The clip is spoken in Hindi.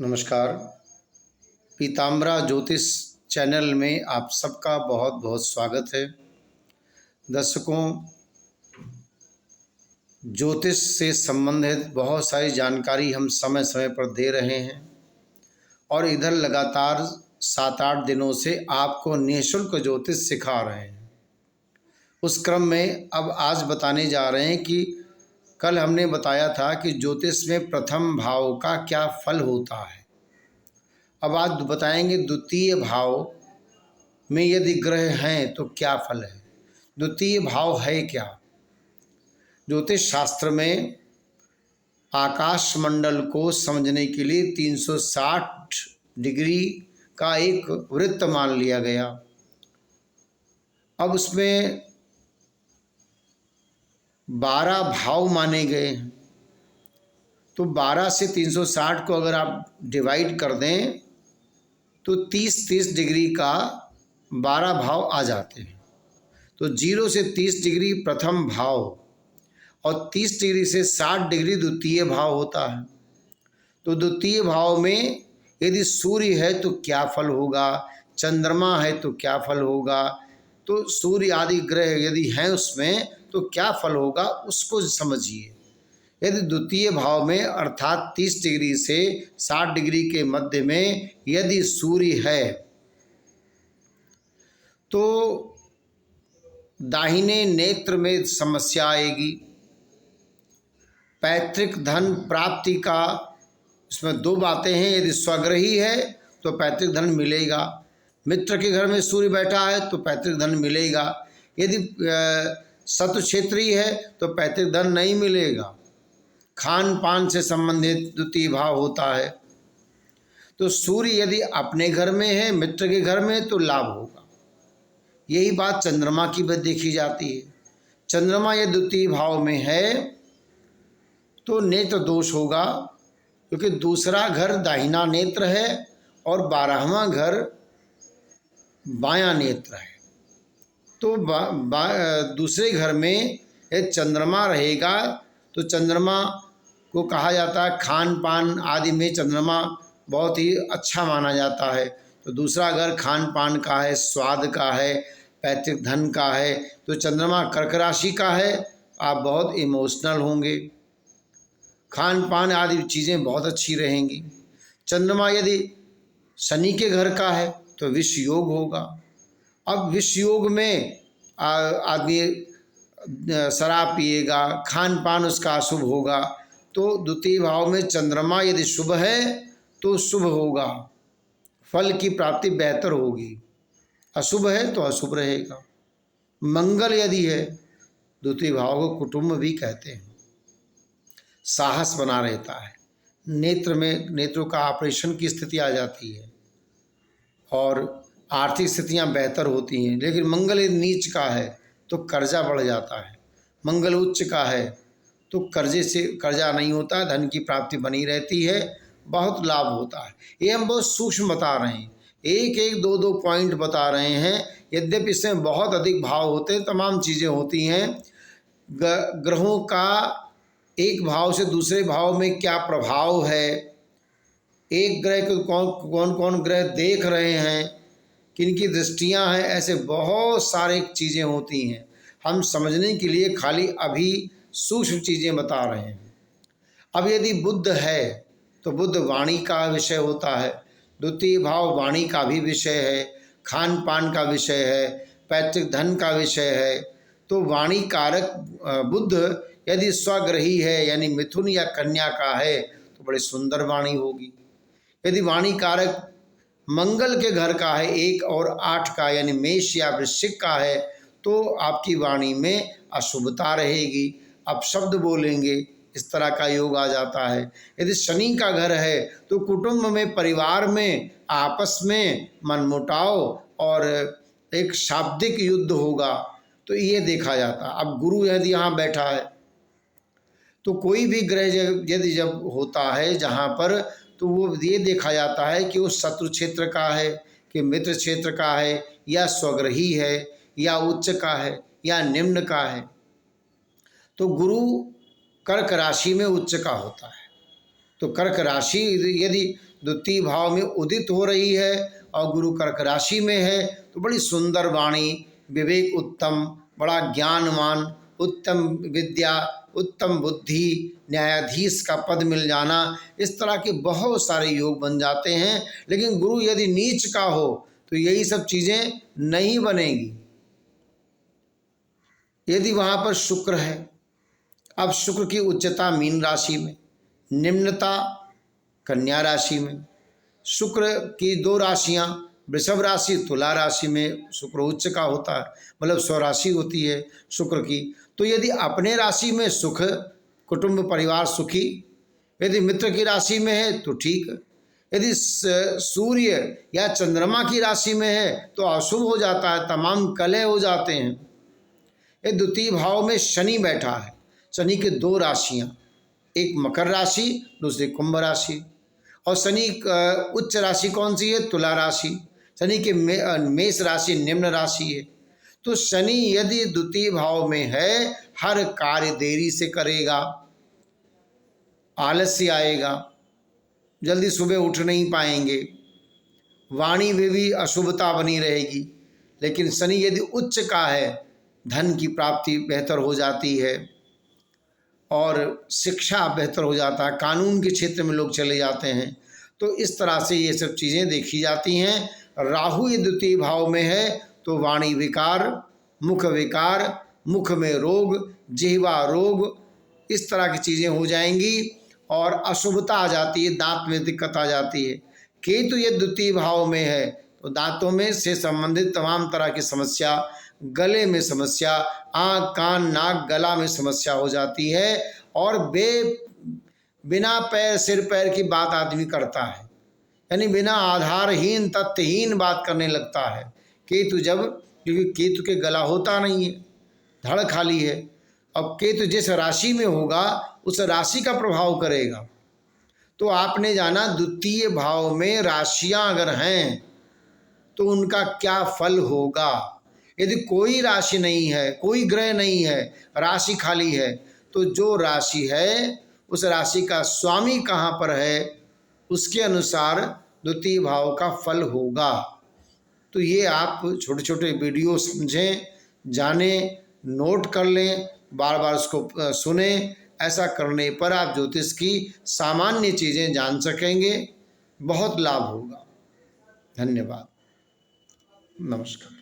नमस्कार। पीताम्बरा ज्योतिष चैनल में आप सबका बहुत बहुत स्वागत है। दर्शकों, ज्योतिष से संबंधित बहुत सारी जानकारी हम समय समय पर दे रहे हैं और इधर लगातार 7-8 दिनों से आपको निःशुल्क ज्योतिष सिखा रहे हैं। उस क्रम में अब आज बताने जा रहे हैं कि कल हमने बताया था कि ज्योतिष में प्रथम भाव का क्या फल होता है। अब आज बताएंगे द्वितीय भाव में यदि ग्रह हैं तो क्या फल है। द्वितीय भाव है क्या? ज्योतिष शास्त्र में आकाश मंडल को समझने के लिए 360 डिग्री का एक वृत्त मान लिया गया। अब उसमें 12 भाव माने गए हैं, तो 12 से 360 को अगर आप डिवाइड कर दें तो 30-30 डिग्री का 12 भाव आ जाते हैं। तो 0 से 30 डिग्री प्रथम भाव और 30 डिग्री से 60 डिग्री द्वितीय भाव होता है। तो द्वितीय भाव में यदि सूर्य है तो क्या फल होगा, चंद्रमा है तो क्या फल होगा, तो सूर्य आदि ग्रह यदि हैं उसमें तो क्या फल होगा उसको समझिए। यदि द्वितीय भाव में अर्थात 30 डिग्री से 60 डिग्री के मध्य में यदि सूर्य है तो दाहिने नेत्र में समस्या आएगी। पैतृक धन प्राप्ति का इसमें दो बातें हैं। यदि स्वग्रही है तो पैतृक धन मिलेगा, मित्र के घर में सूर्य बैठा है तो पैतृक धन मिलेगा। यदि शत्रु क्षेत्रीय है तो पैतृक धन नहीं मिलेगा। खान पान से संबंधित द्वितीय भाव होता है। तो सूर्य यदि अपने घर में है, मित्र के घर में, तो लाभ होगा। यही बात चंद्रमा की भी देखी जाती है। चंद्रमा यदि द्वितीय भाव में है तो नेत्र दोष होगा, क्योंकि दूसरा घर दाहिना नेत्र है और 12वां घर बायां नेत्र है। तो दूसरे घर में यदि चंद्रमा रहेगा तो चंद्रमा को कहा जाता है खान पान आदि में चंद्रमा बहुत ही अच्छा माना जाता है। तो दूसरा घर खान पान का है, स्वाद का है, पैतृक धन का है। तो चंद्रमा कर्क राशि का है, आप बहुत इमोशनल होंगे, खान पान आदि चीज़ें बहुत अच्छी रहेंगी। चंद्रमा यदि शनि के घर का है तो विष योग होगा। अब विष योग में आदमी शराब पिएगा, खान पान उसका अशुभ होगा। तो द्वितीय भाव में चंद्रमा यदि शुभ है तो शुभ होगा, फल की प्राप्ति बेहतर होगी। अशुभ है तो अशुभ रहेगा। मंगल यदि है, द्वितीय भाव को कुटुंब भी कहते हैं, साहस बना रहता है, नेत्र में नेत्रों का ऑपरेशन की स्थिति आ जाती है और आर्थिक स्थितियां बेहतर होती हैं। लेकिन मंगल यदि नीच का है तो कर्जा बढ़ जाता है, मंगल उच्च का है तो कर्जे से कर्जा नहीं होता, धन की प्राप्ति बनी रहती है, बहुत लाभ होता है। ये हम बहुत सूक्ष्म बता रहे हैं, एक एक दो दो पॉइंट बता रहे हैं। यद्यपि इसमें बहुत अधिक भाव होते हैं, तमाम चीज़ें होती हैं। ग्रहों का एक भाव से दूसरे भाव में क्या प्रभाव है, एक ग्रह को कौन कौन ग्रह देख रहे हैं, किनकी दृष्टियां हैं, ऐसे बहुत सारे चीज़ें होती हैं। हम समझने के लिए खाली अभी सूक्ष्म चीज़ें बता रहे हैं। अब यदि बुध है तो बुध वाणी का विषय होता है, द्वितीय भाव वाणी का भी विषय है, खान पान का विषय है, पैतृक धन का विषय है। तो वाणी कारक बुध यदि स्वग्रही है यानी मिथुन या कन्या का है तो बड़ी सुंदर वाणी होगी। यदि वाणी कारक मंगल के घर का है 1 और 8 का यानी मेष या वृश्चिक का है तो आपकी वाणी में अशुभता रहेगी, अपशब्द बोलेंगे, इस तरह का योग आ जाता है। यदि शनि का घर है तो कुटुंब में, परिवार में, आपस में मनमुटाव और एक शाब्दिक युद्ध होगा, तो ये देखा जाता है। अब गुरु यदि यहाँ बैठा है तो कोई भी ग्रह यदि जब होता है जहाँ पर, तो वो ये देखा जाता है कि वो शत्रु क्षेत्र का है कि मित्र क्षेत्र का है, या स्वग्रही है, या उच्च का है, या निम्न का है। तो गुरु कर्क राशि में उच्च का होता है तो कर्क राशि यदि द्वितीय भाव में उदित हो रही है और गुरु कर्क राशि में है तो बड़ी सुंदर वाणी, विवेक उत्तम, बड़ा ज्ञानवान, उत्तम विद्या, उत्तम बुद्धि, न्यायाधीश का पद मिल जाना, इस तरह के बहुत सारे योग बन जाते हैं। लेकिन गुरु यदि नीच का हो तो यही सब चीज़ें नहीं बनेगी। यदि वहाँ पर शुक्र है, अब शुक्र की उच्चता मीन राशि में, निम्नता कन्या राशि में। शुक्र की दो राशियाँ, वृषभ राशि, तुला राशि में शुक्र उच्च का होता है, मतलब स्वराशि होती है शुक्र की। तो यदि अपने राशि में सुख, कुटुंब परिवार सुखी, यदि मित्र की राशि में है तो ठीक, यदि सूर्य या चंद्रमा की राशि में है तो अशुभ हो जाता है, तमाम कलह हो जाते हैं। ये द्वितीय भाव में शनि बैठा है। शनि के दो राशियाँ, एक मकर राशि, दूसरी कुंभ राशि। और शनि उच्च राशि कौन सी है? तुला राशि। शनि के मेष राशि निम्न राशि है। तो शनि यदि द्वितीय भाव में है, हर कार्य देरी से करेगा, आलस्य आएगा, जल्दी सुबह उठ नहीं पाएंगे, वाणी में भी अशुभता बनी रहेगी। लेकिन शनि यदि उच्च का है, धन की प्राप्ति बेहतर हो जाती है और शिक्षा बेहतर हो जाता है, कानून के क्षेत्र में लोग चले जाते हैं। तो इस तरह से ये सब चीज़ें देखी जाती हैं। राहु ये द्वितीय भाव में है तो वाणी विकार, मुख में रोग, जिह्वा रोग, इस तरह की चीज़ें हो जाएंगी और अशुभता आ जाती है, दांत में दिक्कत आ जाती है। केतु ये द्वितीय भाव में है तो दांतों में से संबंधित तमाम तरह की समस्या, गले में समस्या, आँख कान नाक गला में समस्या हो जाती है और बिना पैर सिर पैर की बात आदमी करता है, यानी बिना आधारहीन तथ्यहीन बात करने लगता है। केतु जब, क्योंकि केतु के गला होता नहीं है, धड़ खाली है। अब केतु जिस राशि में होगा उस राशि का प्रभाव करेगा। तो आपने जाना द्वितीय भाव में राशियां अगर हैं तो उनका क्या फल होगा। यदि कोई राशि नहीं है, कोई ग्रह नहीं है, राशि खाली है, तो जो राशि है उस राशि का स्वामी कहाँ पर है उसके अनुसार द्वितीय भाव का फल होगा। तो ये आप छोटे छोटे वीडियो समझें, जानें, नोट कर लें, बार बार उसको सुने। ऐसा करने पर आप ज्योतिष की सामान्य चीज़ें जान सकेंगे, बहुत लाभ होगा। धन्यवाद, नमस्कार।